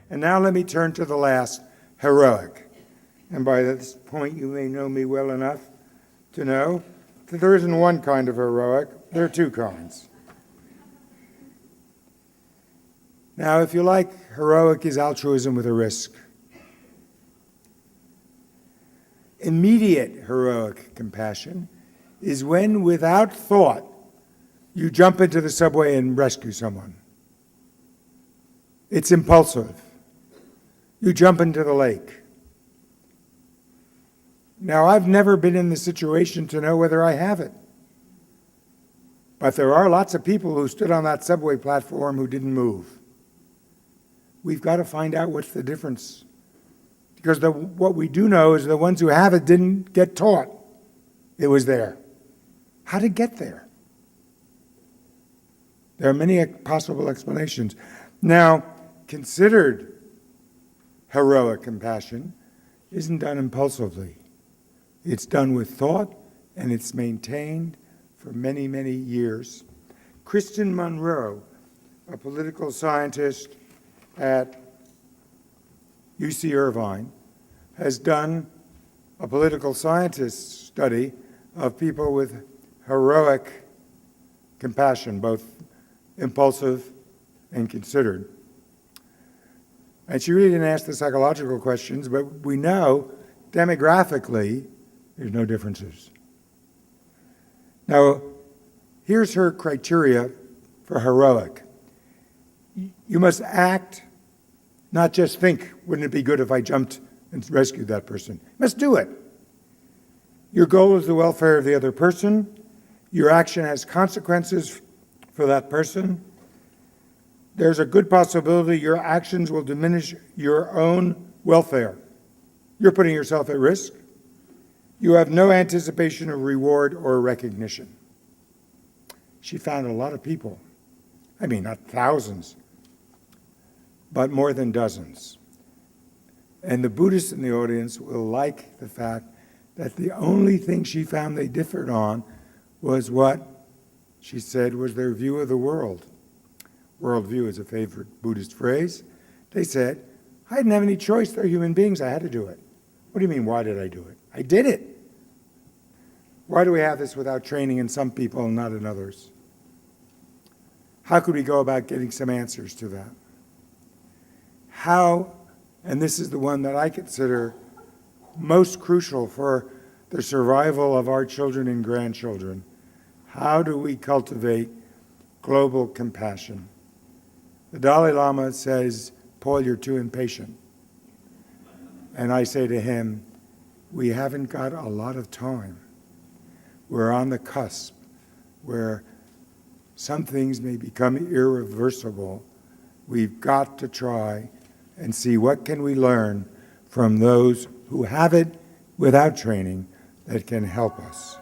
And now let me turn to the last, heroic. And by this point, you may know me well enough to know that there isn't one kind of heroic, there are two kinds. Now, if you like, heroic is altruism with a risk. Immediate heroic compassion is when, without thought, you jump into the subway and rescue someone. It's impulsive. You jump into the lake. Now, I've never been in the situation to know whether I have it. But there are lots of people who stood on that subway platform who didn't move. We've got to find out what's the difference. Because what we do know is the ones who have it didn't get taught it was there. How to get there? There are many possible explanations. Now, considered heroic compassion isn't done impulsively. It's done with thought, and it's maintained for many, many years. Kristen Monroe, a political scientist at UC Irvine, has done a political scientist study of people with heroic compassion, both impulsive and considered. And she really didn't ask the psychological questions, but we know demographically there's no differences. Now, here's her criteria for heroic. You must act, not just think, wouldn't it be good if I jumped and rescued that person? You must do it. Your goal is the welfare of the other person. Your action has consequences for that person. There's a good possibility your actions will diminish your own welfare. You're putting yourself at risk. You have no anticipation of reward or recognition. She found a lot of people. I mean, not thousands, but more than dozens. And the Buddhists in the audience will like the fact that the only thing she found they differed on was what she said was their view of the world. Worldview is a favorite Buddhist phrase. They said, I didn't have any choice. They're human beings. I had to do it. What do you mean, why did I do it? I did it. Why do we have this without training in some people and not in others? How could we go about getting some answers to that? How, and this is the one that I consider most crucial for the survival of our children and grandchildren, how do we cultivate global compassion? The Dalai Lama says, Paul, you're too impatient. And I say to him, we haven't got a lot of time. We're on the cusp where some things may become irreversible. We've got to try and see what can we learn from those who have it without training that can help us.